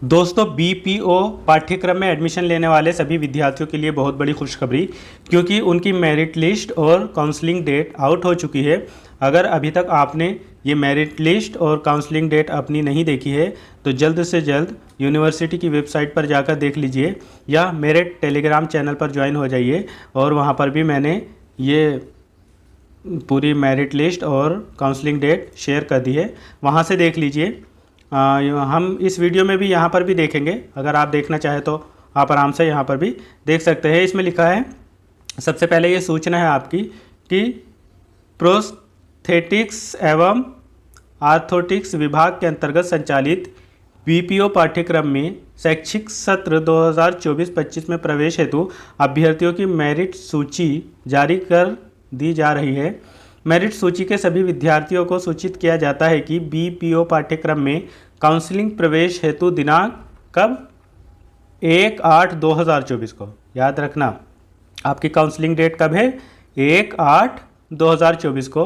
दोस्तों बीपीओ पाठ्यक्रम में एडमिशन लेने वाले सभी विद्यार्थियों के लिए बहुत बड़ी खुशखबरी, क्योंकि उनकी मेरिट लिस्ट और काउंसलिंग डेट आउट हो चुकी है। अगर अभी तक आपने ये मेरिट लिस्ट और काउंसलिंग डेट अपनी नहीं देखी है तो जल्द से जल्द यूनिवर्सिटी की वेबसाइट पर जाकर देख लीजिए या मेरे टेलीग्राम चैनल पर ज्वाइन हो जाइए। और वहाँ पर भी मैंने ये पूरी मेरिट लिस्ट और काउंसलिंग डेट शेयर कर दी है, वहाँ से देख लीजिए। हम इस वीडियो में भी यहाँ पर भी देखेंगे, अगर आप देखना चाहें तो आप आराम से यहाँ पर भी देख सकते हैं। इसमें लिखा है, सबसे पहले ये सूचना है आपकी कि प्रोस्थेटिक्स एवं आर्थोटिक्स विभाग के अंतर्गत संचालित बीपीओ पाठ्यक्रम में शैक्षिक सत्र 2024-25 में प्रवेश हेतु अभ्यर्थियों की मेरिट सूची जारी कर दी जा रही है। मेरिट सूची के सभी विद्यार्थियों को सूचित किया जाता है कि बीपीओ पाठ्यक्रम में काउंसलिंग प्रवेश हेतु दिनांक कब 1/8/2024 को, याद रखना आपकी काउंसलिंग डेट कब है 1/8/2024 को,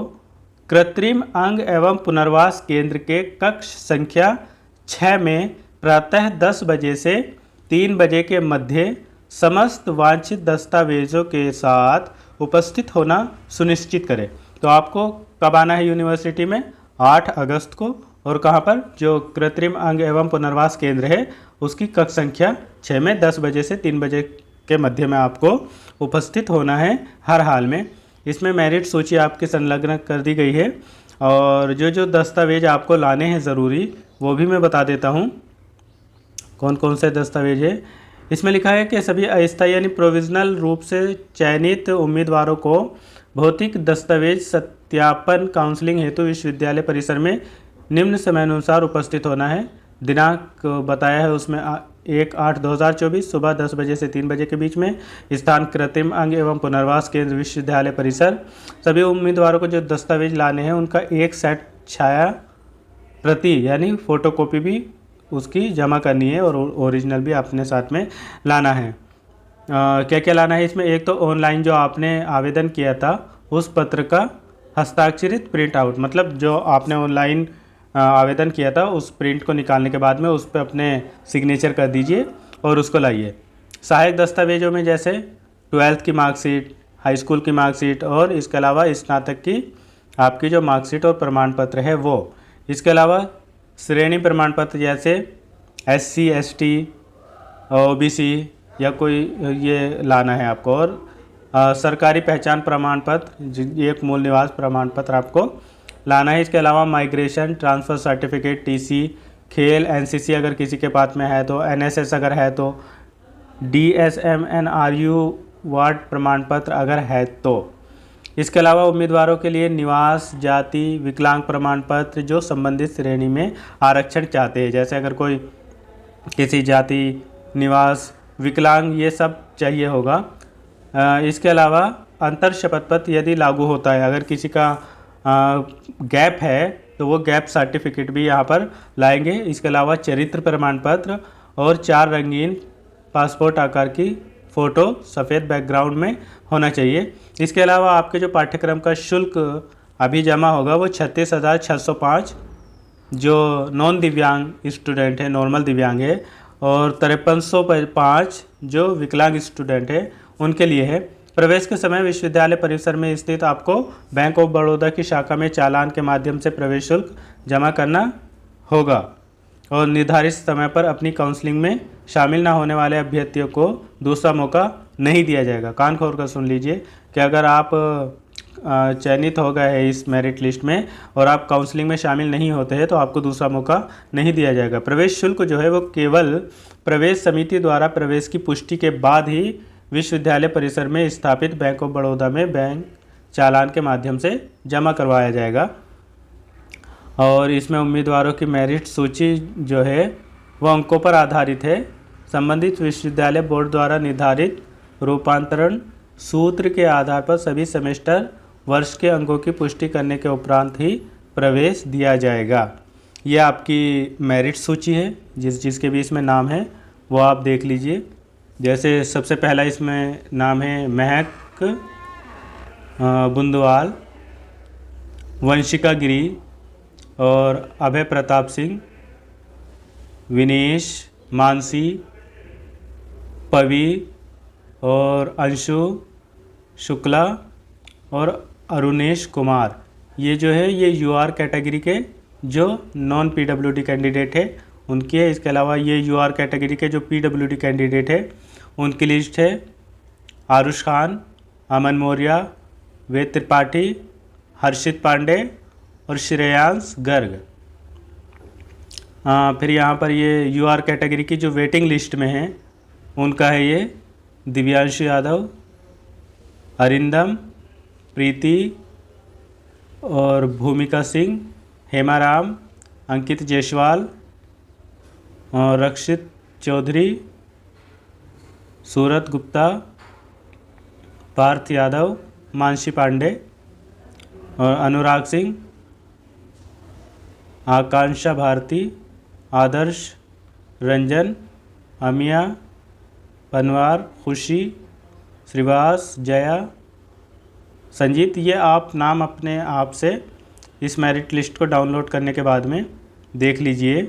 कृत्रिम अंग एवं पुनर्वास केंद्र के कक्ष संख्या 6 में प्रातः 10 बजे से 3 बजे के मध्य समस्त वांछित दस्तावेजों के साथ उपस्थित होना सुनिश्चित करें। तो आपको कब आना है यूनिवर्सिटी में 8 अगस्त को, और कहाँ पर, जो कृत्रिम अंग एवं पुनर्वास केंद्र है उसकी कक्ष संख्या 6 में 10 बजे से 3 बजे के मध्य में आपको उपस्थित होना है हर हाल में। इसमें मेरिट सूची आपकी संलग्न कर दी गई है, और जो जो दस्तावेज आपको लाने हैं ज़रूरी वो भी मैं बता देता हूँ कौन कौन से दस्तावेज है। इसमें लिखा है कि सभी अस्थायी यानी प्रोविजनल रूप से चयनित उम्मीदवारों को भौतिक दस्तावेज सत्यापन काउंसलिंग हेतु विश्वविद्यालय परिसर में निम्न समयानुसार उपस्थित होना है। दिनांक बताया है उसमें 1/8/2024 सुबह 10 बजे से 3 बजे के बीच में। स्थान कृत्रिम अंग एवं पुनर्वास केंद्र विश्वविद्यालय परिसर। सभी उम्मीदवारों को जो दस्तावेज लाने हैं उनका एक सेट छाया प्रति यानी फ़ोटोकॉपी भी उसकी जमा करनी है, और ओरिजिनल भी अपने साथ में लाना है। क्या क्या लाना है इसमें, एक तो ऑनलाइन जो आपने आवेदन किया था उस पत्र का हस्ताक्षरित प्रिंट आउट, मतलब जो आपने ऑनलाइन आवेदन किया था उस प्रिंट को निकालने के बाद में उस पर अपने सिग्नेचर कर दीजिए और उसको लाइए। सहायक दस्तावेजों में जैसे 12th की मार्कशीट, हाई स्कूल की मार्कशीट, और इसके अलावा स्नातक की आपकी जो मार्कशीट और प्रमाण पत्र है वो। इसके अलावा श्रेणी प्रमाण पत्र जैसे SC ST OBC या कोई ये लाना है आपको, और सरकारी पहचान प्रमाण पत्र, एक मूल निवास प्रमाण पत्र आपको लाना है। इसके अलावा माइग्रेशन ट्रांसफ़र सर्टिफिकेट, TC, खेल NCC अगर किसी के पास में है तो, NSS अगर है तो, DSM NRU वार्ड प्रमाण पत्र अगर है तो। इसके अलावा उम्मीदवारों के लिए निवास, जाति, विकलांग प्रमाण पत्र जो संबंधित श्रेणी में आरक्षण चाहते हैं, जैसे अगर कोई किसी जाति, निवास, विकलांग ये सब चाहिए होगा। इसके अलावा अंतर शपथ पत्र यदि लागू होता है, अगर किसी का गैप है तो वो गैप सर्टिफिकेट भी यहाँ पर लाएंगे। इसके अलावा चरित्र प्रमाण पत्र और 4 रंगीन पासपोर्ट आकार की फ़ोटो सफ़ेद बैकग्राउंड में होना चाहिए। इसके अलावा आपके जो पाठ्यक्रम का शुल्क अभी जमा होगा वो 36,605 जो नॉन दिव्यांग स्टूडेंट है, नॉर्मल दिव्यांग है, और 5305 जो विकलांग स्टूडेंट है उनके लिए है। प्रवेश के समय विश्वविद्यालय परिसर में स्थित आपको बैंक ऑफ बड़ौदा की शाखा में चालान के माध्यम से प्रवेश शुल्क जमा करना होगा, और निर्धारित समय पर अपनी काउंसलिंग में शामिल न होने वाले अभ्यर्थियों को दूसरा मौका नहीं दिया जाएगा। कान खोल कर सुन लीजिए कि अगर आप चयनित हो गए हैं इस मेरिट लिस्ट में और आप काउंसलिंग में शामिल नहीं होते हैं तो आपको दूसरा मौका नहीं दिया जाएगा। प्रवेश शुल्क जो है वो केवल प्रवेश समिति द्वारा प्रवेश की पुष्टि के बाद ही विश्वविद्यालय परिसर में स्थापित बैंक ऑफ बड़ौदा में बैंक चालान के माध्यम से जमा करवाया जाएगा। और इसमें उम्मीदवारों की मेरिट सूची जो है वो अंकों पर आधारित है। संबंधित विश्वविद्यालय बोर्ड द्वारा निर्धारित रूपांतरण सूत्र के आधार पर सभी सेमेस्टर वर्ष के अंकों की पुष्टि करने के उपरांत ही प्रवेश दिया जाएगा। यह आपकी मेरिट सूची है, जिसके भी इसमें नाम है वो आप देख लीजिए। जैसे सबसे पहला इसमें नाम है महक बुंदवाल, वंशिका गिरी और अभय प्रताप सिंह, विनेश मानसी, पवी और अंशु शुक्ला और अरुणेश कुमार, ये जो है ये यूआर कैटेगरी के जो नॉन पीडब्ल्यूडी कैंडिडेट है उनकी है। इसके अलावा ये यूआर कैटेगरी के जो पीडब्ल्यूडी कैंडिडेट है उनकी लिस्ट है आरुष खान, अमन मौर्य, वेद त्रिपाठी, हर्षित पांडे और श्रेयांश गर्ग। फिर यहाँ पर ये यूआर कैटेगरी की जो वेटिंग लिस्ट में है उनका है ये दिव्यांशु यादव, अरिंदम, प्रीति और भूमिका सिंह, हेमाराम, अंकित जायसवाल और रक्षित चौधरी, सूरत गुप्ता, पार्थ यादव, मानसी पांडे और अनुराग सिंह, आकांक्षा भारती, आदर्श, रंजन, अमिया, पनवार, खुशी, श्रीवास, जया, संजीत। ये आप नाम अपने आप से इस मेरिट लिस्ट को डाउनलोड करने के बाद में देख लीजिए।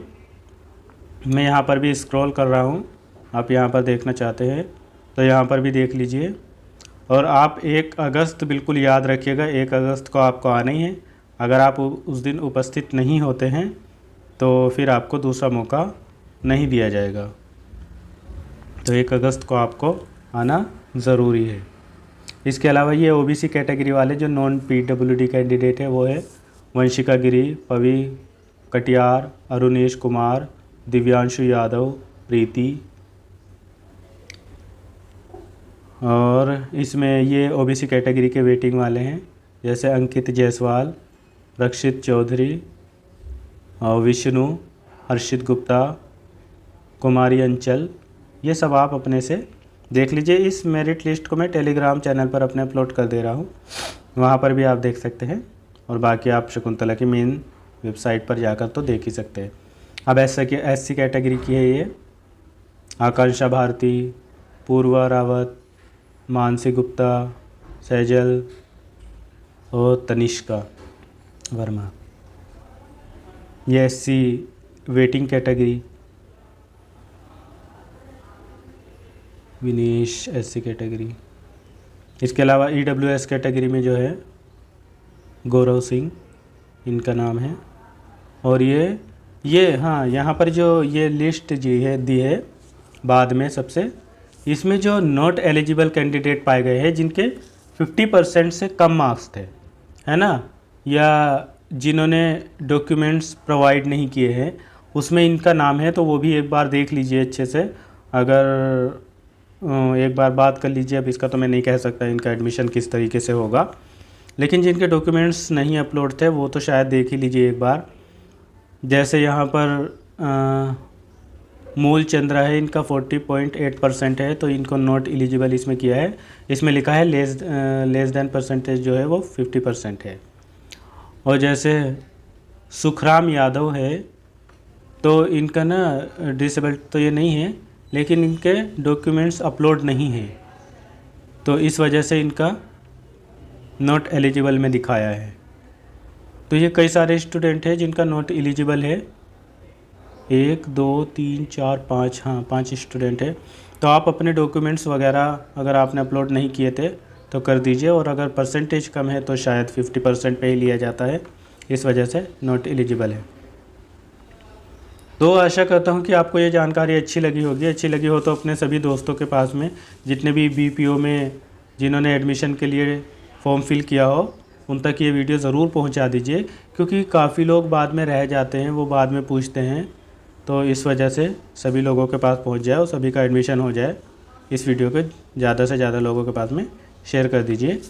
मैं यहाँ पर भी स्क्रॉल कर रहा हूँ, आप यहाँ पर देखना चाहते हैं तो यहाँ पर भी देख लीजिए। और आप 1 अगस्त बिल्कुल याद रखिएगा, 1 अगस्त को आपको आना ही है। अगर आप उस दिन उपस्थित नहीं होते हैं तो फिर आपको दूसरा मौका नहीं दिया जाएगा। तो 1 अगस्त को आपको आना ज़रूरी है। इसके अलावा ये ओबीसी कैटेगरी वाले जो नॉन पीडब्ल्यूडी कैंडिडेट है वो है वंशिका गिरी, पवी कटियार, अरुणेश कुमार, दिव्यांशु यादव, प्रीति। और इसमें ये ओबीसी कैटेगरी के वेटिंग वाले हैं जैसे अंकित जायसवाल, रक्षित चौधरी, विष्णु, हर्षित गुप्ता, कुमारी अंचल। ये सब आप अपने से देख लीजिए। इस मेरिट लिस्ट को मैं टेलीग्राम चैनल पर अपने अपलोड कर दे रहा हूँ, वहाँ पर भी आप देख सकते हैं। और बाकी आप शकुंतला की मेन वेबसाइट पर जाकर तो देख ही सकते हैं। अब एससी कैटेगरी की है ये आकांक्षा भारती, पूर्वा रावत, मानसी गुप्ता, सैजल और तनिष्का वर्मा। ये SC waiting category. Vinesh SC category. इसके अलावा ईडब्ल्यूएस कैटेगरी में जो है गौरव सिंह इनका नाम है। और ये हाँ, यहाँ पर जो ये लिस्ट जी है दी है बाद में सबसे, इसमें जो नॉट एलिजिबल कैंडिडेट पाए गए हैं जिनके 50% से कम मार्क्स थे, है ना, या जिन्होंने डॉक्यूमेंट्स प्रोवाइड नहीं किए हैं, उसमें इनका नाम है। तो वो भी एक बार देख लीजिए अच्छे से। अगर एक बार बात कर लीजिए। अब इसका तो मैं नहीं कह सकता इनका एडमिशन किस तरीके से होगा, लेकिन जिनके डॉक्यूमेंट्स नहीं अपलोड थे वो तो शायद देख ही लीजिए एक बार। जैसे यहाँ पर मूल चंद्रा है, इनका 40.8% है, तो इनको नॉट एलिजिबल इसमें किया है। इसमें लिखा है लेस देन परसेंटेज जो है वो 50% है। और जैसे सुखराम यादव है तो इनका ना डिसेबल्ड तो ये नहीं है, लेकिन इनके डॉक्यूमेंट्स अपलोड नहीं हैं, तो इस वजह से इनका नॉट एलिजिबल में दिखाया है। तो ये कई सारे स्टूडेंट हैं जिनका नॉट एलिजिबल है। 1 2 3 4 5, हाँ 5 स्टूडेंट है। तो आप अपने डॉक्यूमेंट्स वगैरह अगर आपने अपलोड नहीं किए थे तो कर दीजिए। और अगर परसेंटेज कम है तो शायद 50% पे ही लिया जाता है, इस वजह से नॉट एलिजिबल है। तो आशा करता हूँ कि आपको ये जानकारी अच्छी लगी होगी। अच्छी लगी हो तो अपने सभी दोस्तों के पास में जितने भी बीपीओ में जिन्होंने एडमिशन के लिए फॉर्म फिल किया हो उन तक ये वीडियो ज़रूर पहुँचा दीजिए, क्योंकि काफ़ी लोग बाद में रह जाते हैं, वो बाद में पूछते हैं। तो इस वजह से सभी लोगों के पास पहुँच जाए और सभी का एडमिशन हो जाए। इस वीडियो को ज़्यादा से ज़्यादा लोगों के पास में शेयर कर दीजिए।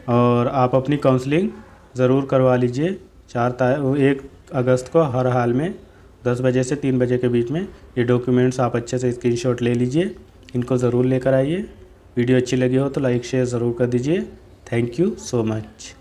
और आप अपनी काउंसलिंग ज़रूर करवा लीजिए 1 अगस्त को हर हाल में 10 बजे से 3 बजे के बीच में। ये डॉक्यूमेंट्स आप अच्छे से स्क्रीनशॉट ले लीजिए, इनको ज़रूर लेकर आइए। वीडियो अच्छी लगी हो तो लाइक शेयर ज़रूर कर दीजिए। Thank you so much.